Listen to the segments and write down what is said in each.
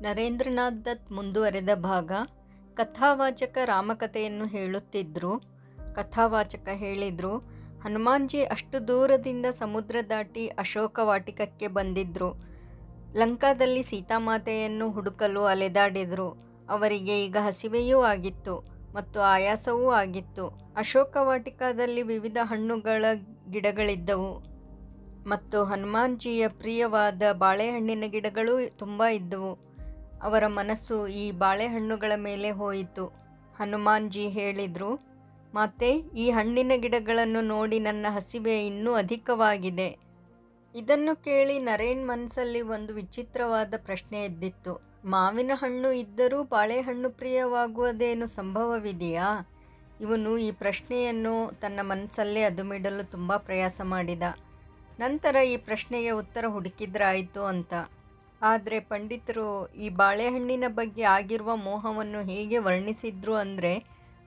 ನರೇಂದ್ರನಾಥ್ ದತ್ ಮುಂದುವರೆದ ಭಾಗ. ಕಥಾವಾಚಕ ರಾಮಕಥೆಯನ್ನು ಹೇಳುತ್ತಿದ್ದರು. ಕಥಾವಾಚಕ ಹೇಳಿದರು, ಹನುಮಾನ್ಜಿ ಅಷ್ಟು ದೂರದಿಂದ ಸಮುದ್ರ ದಾಟಿ ಅಶೋಕ ವಾಟಿಕಕ್ಕೆ ಬಂದಿದ್ದರು. ಲಂಕಾದಲ್ಲಿ ಸೀತಾಮಾತೆಯನ್ನು ಹುಡುಕಲು ಅಲೆದಾಡಿದರು. ಅವರಿಗೆ ಈಗ ಹಸಿವೆಯೂ ಆಗಿತ್ತು ಮತ್ತು ಆಯಾಸವೂ ಆಗಿತ್ತು. ಅಶೋಕ ವಾಟಿಕದಲ್ಲಿ ವಿವಿಧ ಹಣ್ಣುಗಳ ಗಿಡಗಳಿದ್ದವು ಮತ್ತು ಹನುಮಾನ್ಜಿಯ ಪ್ರಿಯವಾದ ಬಾಳೆಹಣ್ಣಿನ ಗಿಡಗಳೂ ತುಂಬ ಇದ್ದವು. ಅವರ ಮನಸ್ಸು ಈ ಬಾಳೆಹಣ್ಣುಗಳ ಮೇಲೆ ಹೋಯಿತು. ಹನುಮಾನ್ಜಿ ಹೇಳಿದರು, ಮಾತೆ, ಈ ಹಣ್ಣಿನ ಗಿಡಗಳನ್ನು ನೋಡಿ ನನ್ನ ಹಸಿವೆ ಇನ್ನೂ ಅಧಿಕವಾಗಿದೆ. ಇದನ್ನು ಕೇಳಿ ನರೇನ್ ಮನಸ್ಸಲ್ಲಿ ಒಂದು ವಿಚಿತ್ರವಾದ ಪ್ರಶ್ನೆ ಎದ್ದಿತ್ತು. ಮಾವಿನ ಹಣ್ಣು ಇದ್ದರೂ ಬಾಳೆಹಣ್ಣು ಪ್ರಿಯವಾಗುವುದೇನು ಸಂಭವವಿದೆಯಾ? ಇವನು ಈ ಪ್ರಶ್ನೆಯನ್ನು ತನ್ನ ಮನಸ್ಸಲ್ಲೇ ಅದುಮಿಡಲು ತುಂಬ ಪ್ರಯಾಸ ಮಾಡಿದ. ನಂತರ ಈ ಪ್ರಶ್ನೆಗೆ ಉತ್ತರ ಹುಡುಕಿದ್ರಾಯಿತು ಅಂತ. ಆದರೆ ಪಂಡಿತರು ಈ ಬಾಳೆಹಣ್ಣಿನ ಬಗ್ಗೆ ಆಗಿರುವ ಮೋಹವನ್ನು ಹೇಗೆ ವರ್ಣಿಸಿದ್ರು ಅಂದರೆ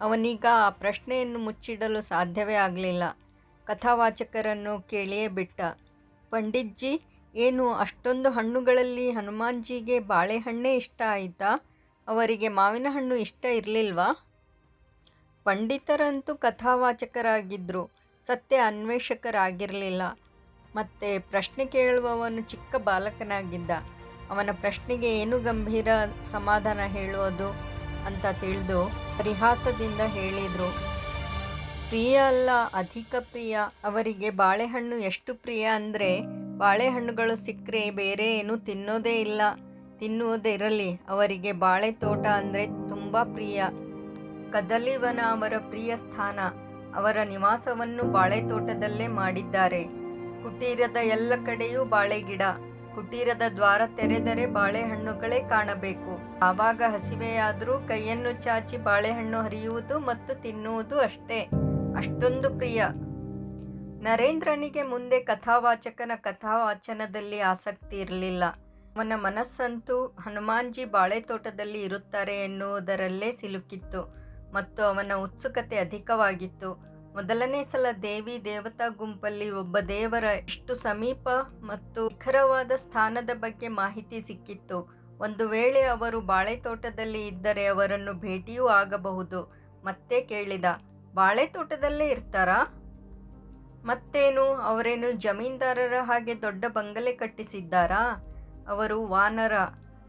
ಅವನೀಗ ಆ ಪ್ರಶ್ನೆಯನ್ನು ಮುಚ್ಚಿಡಲು ಸಾಧ್ಯವೇ ಆಗಲಿಲ್ಲ. ಕಥಾವಾಚಕರನ್ನು ಕೇಳಿಯೇ ಬಿಟ್ಟ. ಪಂಡಿತ್ಜಿ, ಏನು ಅಷ್ಟೊಂದು ಹಣ್ಣುಗಳಲ್ಲಿ ಹನುಮಾನ್ಜಿಗೆ ಬಾಳೆಹಣ್ಣೇ ಇಷ್ಟ ಆಯಿತಾ? ಅವರಿಗೆ ಮಾವಿನ ಹಣ್ಣು ಇಷ್ಟ ಇರಲಿಲ್ವಾ? ಪಂಡಿತರಂತೂ ಕಥಾವಾಚಕರಾಗಿದ್ದರು, ಸತ್ಯ ಅನ್ವೇಷಕರಾಗಿರಲಿಲ್ಲ. ಮತ್ತು ಪ್ರಶ್ನೆ ಕೇಳುವವನು ಚಿಕ್ಕ ಬಾಲಕನಾಗಿದ್ದ. ಅವನ ಪ್ರಶ್ನೆಗೆ ಏನು ಗಂಭೀರ ಸಮಾಧಾನ ಹೇಳುವುದು ಅಂತ ತಿಳಿದು ಪರಿಹಾಸದಿಂದ ಹೇಳಿದರು, ಪ್ರಿಯ ಅಲ್ಲ, ಅಧಿಕ ಪ್ರಿಯ. ಅವರಿಗೆ ಬಾಳೆಹಣ್ಣು ಎಷ್ಟು ಪ್ರಿಯ ಅಂದರೆ ಬಾಳೆಹಣ್ಣುಗಳು ಸಿಕ್ಕರೆ ಬೇರೆ ಏನೂ ತಿನ್ನೋದೇ ಇಲ್ಲ. ತಿನ್ನುವುದಿರಲಿ, ಅವರಿಗೆ ಬಾಳೆ ತೋಟ ಅಂದರೆ ತುಂಬ ಪ್ರಿಯ. ಕದಲಿವನ ಅವರ ಪ್ರಿಯ ಸ್ಥಾನ. ಅವರ ನಿವಾಸವನ್ನು ಬಾಳೆ ತೋಟದಲ್ಲೇ ಮಾಡಿದ್ದಾರೆ. ಕುಟೀರದ ಎಲ್ಲ ಕಡೆಯೂ ಬಾಳೆ ಗಿಡ. ಕುಟೀರದ ದ್ವಾರ ತೆರೆದರೆ ಬಾಳೆಹಣ್ಣುಗಳೇ ಕಾಣಬೇಕು. ಆವಾಗ ಹಸಿವೆಯಾದರೂ ಕೈಯನ್ನು ಚಾಚಿ ಬಾಳೆಹಣ್ಣು ಹರಿಯುವುದು ಮತ್ತು ತಿನ್ನುವುದು ಅಷ್ಟೇ. ಅಷ್ಟೊಂದು ಪ್ರಿಯ. ನರೇಂದ್ರನಿಗೆ ಮುಂದೆ ಕಥಾವಾಚಕನ ಕಥಾವಾಚನದಲ್ಲಿ ಆಸಕ್ತಿ ಇರಲಿಲ್ಲ. ಅವನ ಮನಸ್ಸಂತೂ ಹನುಮಾನ್ಜಿ ಬಾಳೆ ತೋಟದಲ್ಲಿ ಇರುತ್ತಾರೆ ಎನ್ನುವುದರಲ್ಲೇ ಸಿಲುಕಿತ್ತು ಮತ್ತು ಅವನ ಉತ್ಸುಕತೆ ಅಧಿಕವಾಗಿತ್ತು. ಮೊದಲನೇ ಸಲ ದೇವಿ ದೇವತಾ ಗುಂಪಲ್ಲಿ ಒಬ್ಬ ದೇವರ ಇಷ್ಟು ಸಮೀಪ ಮತ್ತು ನಿಖರವಾದ ಸ್ಥಾನದ ಬಗ್ಗೆ ಮಾಹಿತಿ ಸಿಕ್ಕಿತ್ತು. ಒಂದು ವೇಳೆ ಅವರು ಬಾಳೆ ತೋಟದಲ್ಲಿ ಇದ್ದರೆ ಅವರನ್ನು ಭೇಟಿಯೂ ಆಗಬಹುದು. ಮತ್ತೆ ಕೇಳಿದ, ಬಾಳೆ ತೋಟದಲ್ಲೇ ಇರ್ತಾರಾ? ಮತ್ತೇನು, ಅವರೇನು ಜಮೀನ್ದಾರರ ಹಾಗೆ ದೊಡ್ಡ ಬಂಗಲೆ ಕಟ್ಟಿಸಿದ್ದಾರಾ? ಅವರು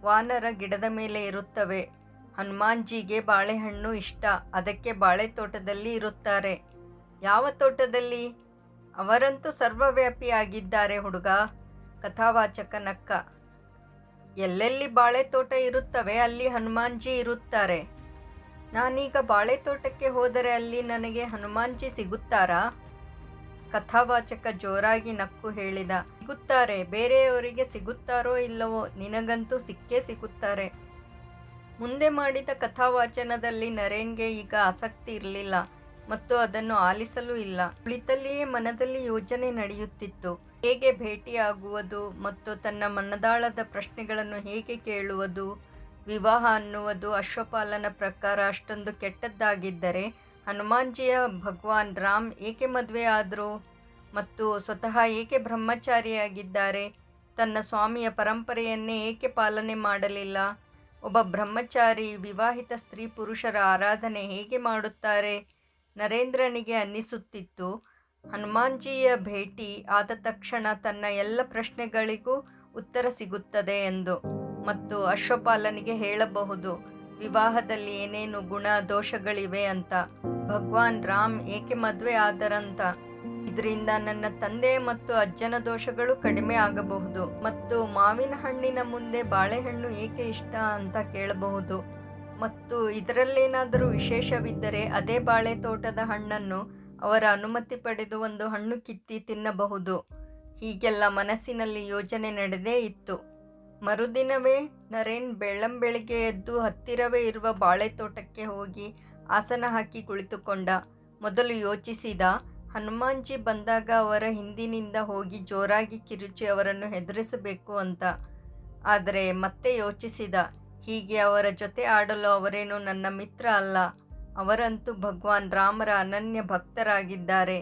ವಾನರ ಗಿಡದ ಮೇಲೆ ಇರುತ್ತವೆ. ಹನುಮಾನ್ಜಿಗೆ ಬಾಳೆಹಣ್ಣು ಇಷ್ಟ, ಅದಕ್ಕೆ ಬಾಳೆ ತೋಟದಲ್ಲಿ ಇರುತ್ತಾರೆ. ಯಾವ ತೋಟದಲ್ಲಿ? ಅವರಂತೂ ಸರ್ವವ್ಯಾಪಿಯಾಗಿದ್ದಾರೆ ಹುಡುಗ. ಕಥಾವಾಚಕ ನಕ್ಕ. ಎಲ್ಲೆಲ್ಲಿ ಬಾಳೆ ತೋಟ ಇರುತ್ತವೆ ಅಲ್ಲಿ ಹನುಮಾನ್ಜಿ ಇರುತ್ತಾರೆ. ನಾನೀಗ ಬಾಳೆ ತೋಟಕ್ಕೆ ಹೋದರೆ ಅಲ್ಲಿ ನನಗೆ ಹನುಮಾನ್ಜಿ ಸಿಗುತ್ತಾರಾ? ಕಥಾವಾಚಕ ಜೋರಾಗಿ ನಕ್ಕು ಹೇಳಿದ, ಸಿಗುತ್ತಾರೆ. ಬೇರೆಯವರಿಗೆ ಸಿಗುತ್ತಾರೋ ಇಲ್ಲವೋ, ನಿನಗಂತೂ ಸಿಕ್ಕೇ ಸಿಗುತ್ತಾರೆ. ಮುಂದೆ ಮಾಡಿದ ಕಥಾವಾಚನದಲ್ಲಿ ನರೇನ್ಗೆ ಈಗ ಆಸಕ್ತಿ ಇರಲಿಲ್ಲ ಮತ್ತು ಅದನ್ನು ಆಲಿಸಲೂ ಇಲ್ಲ. ಕುಳಿತಲ್ಲಿಯೇ ಮನದಲ್ಲಿ ಯೋಚನೆ ನಡೆಯುತ್ತಿತ್ತು. ಹೇಗೆ ಭೇಟಿಯಾಗುವುದು ಮತ್ತು ತನ್ನ ಮನದಾಳದ ಪ್ರಶ್ನೆಗಳನ್ನು ಹೇಗೆ ಕೇಳುವುದು? ವಿವಾಹ ಅನ್ನುವುದು ಅಶ್ವಪಾಲನ ಪ್ರಕಾರ ಅಷ್ಟೊಂದು ಕೆಟ್ಟದ್ದಾಗಿದ್ದರೆ ಹನುಮಾನ್ಜಿಯ ಭಗವಾನ್ ರಾಮ್ ಏಕೆ ಮದುವೆ ಆದರು ಮತ್ತು ಸ್ವತಃ ಏಕೆ ಬ್ರಹ್ಮಚಾರಿಯಾಗಿದ್ದಾರೆ? ತನ್ನ ಸ್ವಾಮಿಯ ಪರಂಪರೆಯನ್ನೇ ಏಕೆ ಪಾಲನೆ ಮಾಡಲಿಲ್ಲ? ಒಬ್ಬ ಬ್ರಹ್ಮಚಾರಿ ವಿವಾಹಿತ ಸ್ತ್ರೀ ಪುರುಷರ ಆರಾಧನೆ ಹೇಗೆ ಮಾಡುತ್ತಾರೆ? ನರೇಂದ್ರನಿಗೆ ಅನ್ನಿಸುತ್ತಿತ್ತು, ಹನುಮಾನ್ಜಿಯ ಭೇಟಿ ಆದ ತಕ್ಷಣ ತನ್ನ ಎಲ್ಲ ಪ್ರಶ್ನೆಗಳಿಗೂ ಉತ್ತರ ಸಿಗುತ್ತದೆ ಎಂದು ಮತ್ತು ಅಶ್ವಪಾಲನಿಗೆ ಹೇಳಬಹುದು ವಿವಾಹದಲ್ಲಿ ಏನೇನು ಗುಣ ದೋಷಗಳಿವೆ ಅಂತ, ಭಗವಾನ್ ರಾಮ್ ಏಕೆ ಮದುವೆ ಆದರಂತ. ಇದರಿಂದ ನನ್ನ ತಂದೆ ಮತ್ತು ಅಜ್ಜನ ದೋಷಗಳು ಕಡಿಮೆ ಆಗಬಹುದು ಮತ್ತು ಮಾವಿನ ಹಣ್ಣಿನ ಮುಂದೆ ಬಾಳೆಹಣ್ಣು ಏಕೆ ಇಷ್ಟ ಅಂತ ಕೇಳಬಹುದು ಮತ್ತು ಇದರಲ್ಲೇನಾದರೂ ವಿಶೇಷವಿದ್ದರೆ ಅದೇ ಬಾಳೆ ತೋಟದ ಹಣ್ಣನ್ನು ಅವರ ಅನುಮತಿ ಪಡೆದು ಒಂದು ಹಣ್ಣು ಕಿತ್ತಿ ತಿನ್ನಬಹುದು. ಹೀಗೆಲ್ಲ ಮನಸ್ಸಿನಲ್ಲಿ ಯೋಚನೆ ನಡೆದೇ ಇತ್ತು. ಮರುದಿನವೇ ನರೇನ್ ಬೆಳ್ಳಂಬೆಳಿಗ್ಗೆ ಎದ್ದು ಹತ್ತಿರವೇ ಇರುವ ಬಾಳೆ ತೋಟಕ್ಕೆ ಹೋಗಿ ಆಸನ ಹಾಕಿ ಕುಳಿತುಕೊಂಡ. ಮೊದಲು ಯೋಚಿಸಿದ, ಹನುಮಾನ್ಜಿ ಬಂದಾಗ ಅವರ ಹಿಂದಿನಿಂದ ಹೋಗಿ ಜೋರಾಗಿ ಕಿರುಚಿ ಅವರನ್ನು ಹೆದರಿಸಬೇಕು ಅಂತ. ಆದರೆ ಮತ್ತೆ ಯೋಚಿಸಿದ, ಹೀಗೆ ಅವರ ಜೊತೆ ಆಡಲು ಅವರೇನು ನನ್ನ ಮಿತ್ರ ಅಲ್ಲ. ಅವರಂತೂ ಭಗವಾನ್ ರಾಮರ ಅನನ್ಯ ಭಕ್ತರಾಗಿದ್ದಾರೆ.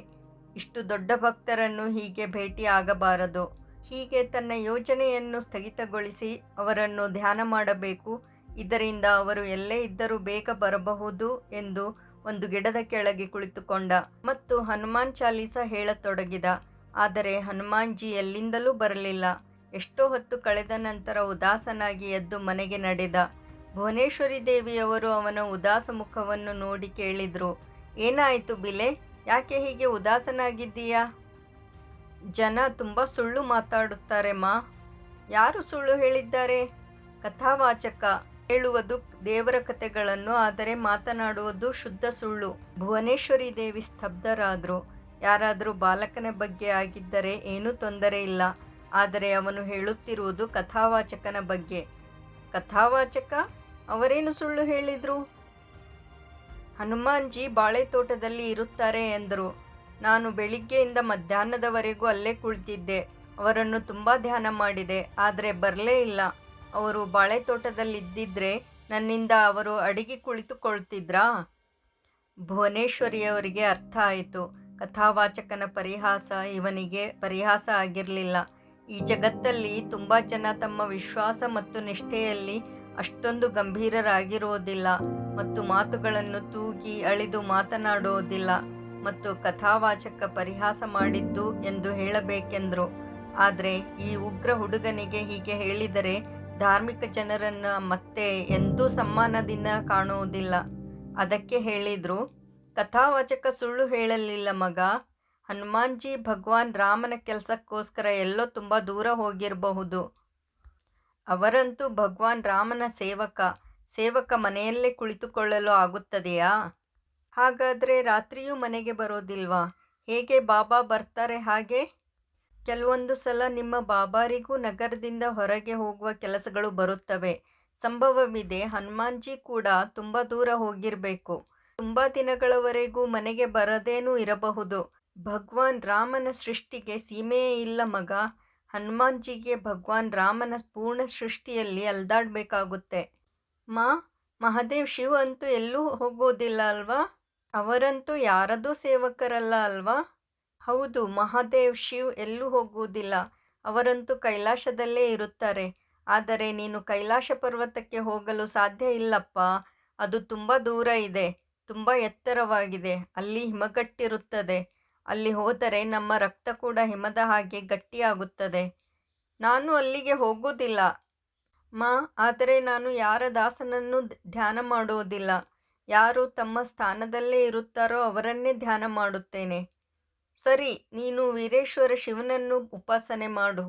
ಇಷ್ಟು ದೊಡ್ಡ ಭಕ್ತರನ್ನು ಹೀಗೆ ಭೇಟಿ ಆಗಬಾರದು. ಹೀಗೆ ತನ್ನ ಯೋಜನೆಯನ್ನು ಸ್ಥಗಿತಗೊಳಿಸಿ ಅವರನ್ನು ಧ್ಯಾನ ಮಾಡಬೇಕು. ಇದರಿಂದ ಅವರು ಎಲ್ಲೇ ಇದ್ದರೂ ಬೇಗ ಬರಬಹುದು ಎಂದು ಒಂದು ಗಿಡದ ಕೆಳಗೆ ಕುಳಿತುಕೊಂಡ ಮತ್ತು ಹನುಮಾನ್ ಚಾಲೀಸ ಹೇಳತೊಡಗಿದ. ಆದರೆ ಹನುಮಾನ್ಜಿ ಎಲ್ಲಿಂದಲೂ ಬರಲಿಲ್ಲ. ಎಷ್ಟೋ ಹೊತ್ತು ಕಳೆದ ನಂತರ ಉದಾಸನಾಗಿ ಎದ್ದು ಮನೆಗೆ ನಡೆದ. ಭುವನೇಶ್ವರಿ ದೇವಿಯವರು ಅವನ ಉದಾಸ ಮುಖವನ್ನು ನೋಡಿ ಕೇಳಿದ್ರು, ಏನಾಯಿತು ಬಿಲೆ, ಯಾಕೆ ಹೀಗೆ ಉದಾಸನಾಗಿದ್ದೀಯಾ? ಜನ ತುಂಬ ಸುಳ್ಳು ಮಾತಾಡುತ್ತಾರೆ ಮಾ. ಯಾರು ಸುಳ್ಳು ಹೇಳಿದ್ದಾರೆ? ಕಥಾವಾಚಕ ಹೇಳುವುದು ದೇವರ ಕಥೆಗಳನ್ನು, ಆದರೆ ಮಾತನಾಡುವುದು ಶುದ್ಧ ಸುಳ್ಳು. ಭುವನೇಶ್ವರಿ ದೇವಿ ಸ್ತಬ್ಧರಾದರು. ಯಾರಾದರೂ ಬಾಲಕನ ಬಗ್ಗೆ ಆಗಿದ್ದರೆ ಏನೂ ತೊಂದರೆ ಇಲ್ಲ, ಆದರೆ ಅವನು ಹೇಳುತ್ತಿರುವುದು ಕಥಾವಾಚಕನ ಬಗ್ಗೆ. ಕಥಾವಾಚಕ? ಅವರೇನು ಸುಳ್ಳು ಹೇಳಿದ್ರು? ಹನುಮಾನ್ಜಿ ಬಾಳೆ ತೋಟದಲ್ಲಿ ಇರುತ್ತಾರೆ ಎಂದರು. ನಾನು ಬೆಳಿಗ್ಗೆಯಿಂದ ಮಧ್ಯಾಹ್ನದವರೆಗೂ ಅಲ್ಲೇ ಕುಳಿತಿದ್ದೆ. ಅವರನ್ನು ತುಂಬ ಧ್ಯಾನ ಮಾಡಿದೆ, ಆದರೆ ಬರಲೇ ಇಲ್ಲ. ಅವರು ಬಾಳೆ ತೋಟದಲ್ಲಿದ್ದಿದ್ರೆ ನನ್ನಿಂದ ಅವರು ಅಡಿಗೆ ಕುಳಿತುಕೊಳ್ತಿದ್ರಾ? ಭುವನೇಶ್ವರಿಯವರಿಗೆ ಅರ್ಥ ಆಯಿತು. ಕಥಾವಾಚಕನ ಪರಿಹಾಸ ಇವನಿಗೆ ಪರಿಹಾಸ ಆಗಿರಲಿಲ್ಲ. ಈ ಜಗತ್ತಲ್ಲಿ ತುಂಬ ಜನ ತಮ್ಮ ವಿಶ್ವಾಸ ಮತ್ತು ನಿಷ್ಠೆಯಲ್ಲಿ ಅಷ್ಟೊಂದು ಗಂಭೀರರಾಗಿರೋದಿಲ್ಲ ಮತ್ತು ಮಾತುಗಳನ್ನು ತೂಗಿ ಅಳಿದು ಮಾತನಾಡೋದಿಲ್ಲ ಮತ್ತು ಕಥಾವಾಚಕ ಪರಿಹಾಸ ಮಾಡಿದ್ದು ಎಂದು ಹೇಳಬೇಕೆಂದರು. ಆದರೆ ಈ ಉಗ್ರ ಹುಡುಗನಿಗೆ ಹೀಗೆ ಹೇಳಿದರೆ ಧಾರ್ಮಿಕ ಜನರನ್ನು ಮತ್ತೆ ಎಂದೂ ಸಮ್ಮಾನದಿಂದ ಕಾಣುವುದಿಲ್ಲ. ಅದಕ್ಕೆ ಹೇಳಿದ್ರು, ಕಥಾವಾಚಕ ಸುಳ್ಳು ಹೇಳಲಿಲ್ಲ ಮಗ. ಹನುಮಾನ್ಜಿ ಭಗವಾನ್ ರಾಮನ ಕೆಲಸಕ್ಕೋಸ್ಕರ ಎಲ್ಲೋ ತುಂಬ ದೂರ ಹೋಗಿರಬಹುದು. ಅವರಂತೂ ಭಗವಾನ್ ರಾಮನ ಸೇವಕ ಮನೆಯಲ್ಲೇ ಕುಳಿತುಕೊಳ್ಳಲು ಆಗುತ್ತದೆಯಾ? ಹಾಗಾದರೆ ರಾತ್ರಿಯೂ ಮನೆಗೆ ಬರೋದಿಲ್ವಾ? ಹೇಗೆ ಬಾಬಾ ಬರ್ತಾರೆ ಹಾಗೆ? ಕೆಲವೊಂದು ಸಲ ನಿಮ್ಮ ಬಾಬಾರಿಗೂ ನಗರದಿಂದ ಹೊರಗೆ ಹೋಗುವ ಕೆಲಸಗಳು ಬರುತ್ತವೆ. ಸಂಭವವಿದೆ ಹನುಮಾನ್ಜಿ ಕೂಡ ತುಂಬ ದೂರ ಹೋಗಿರಬೇಕು. ತುಂಬ ದಿನಗಳವರೆಗೂ ಮನೆಗೆ ಬರದೇನೂ ಇರಬಹುದು. ಭಗವಾನ್ ರಾಮನ ಸೃಷ್ಟಿಗೆ ಸೀಮೆಯೇ ಇಲ್ಲ ಮಗ. ಹನುಮಾನ್ಜಿಗೆ ಭಗವಾನ್ ರಾಮನ ಪೂರ್ಣ ಸೃಷ್ಟಿಯಲ್ಲಿ ಅಲ್ದಾಡಬೇಕಾಗುತ್ತೆ. ಮಹಾದೇವ್ ಶಿವ್ ಅಂತೂ ಎಲ್ಲೂ ಹೋಗೋದಿಲ್ಲ ಅಲ್ವಾ? ಅವರಂತೂ ಯಾರದೂ ಸೇವಕರಲ್ಲ ಅಲ್ವಾ? ಹೌದು, ಮಹಾದೇವ್ ಶಿವ್ ಎಲ್ಲೂ ಹೋಗುವುದಿಲ್ಲ. ಅವರಂತೂ ಕೈಲಾಸದಲ್ಲೇ ಇರುತ್ತಾರೆ. ಆದರೆ ನೀನು ಕೈಲಾಸ ಪರ್ವತಕ್ಕೆ ಹೋಗಲು ಸಾಧ್ಯ ಇಲ್ಲಪ್ಪ. ಅದು ತುಂಬ ದೂರ ಇದೆ, ತುಂಬ ಎತ್ತರವಾಗಿದೆ. ಅಲ್ಲಿ ಹಿಮಗಟ್ಟಿರುತ್ತದೆ. ಅಲ್ಲಿ ಹೋದರೆ ನಮ್ಮ ರಕ್ತ ಕೂಡ ಹಿಮದ ಹಾಗೆ ಗಟ್ಟಿಯಾಗುತ್ತದೆ. ನಾನು ಅಲ್ಲಿಗೆ ಹೋಗೋದಿಲ್ಲ ಆದರೆ ನಾನು ಯಾರ ದಾಸನನ್ನು ಧ್ಯಾನ ಮಾಡೋದಿಲ್ಲ. ಯಾರು ತಮ್ಮ ಸ್ಥಾನದಲ್ಲೇ ಇರುತ್ತಾರೋ ಅವರನ್ನೇ ಧ್ಯಾನ ಮಾಡುತ್ತೇನೆ. ಸರಿ, ನೀನು ವೀರೇಶ್ವರ ಶಿವನನ್ನು ಉಪಾಸನೆ ಮಾಡು.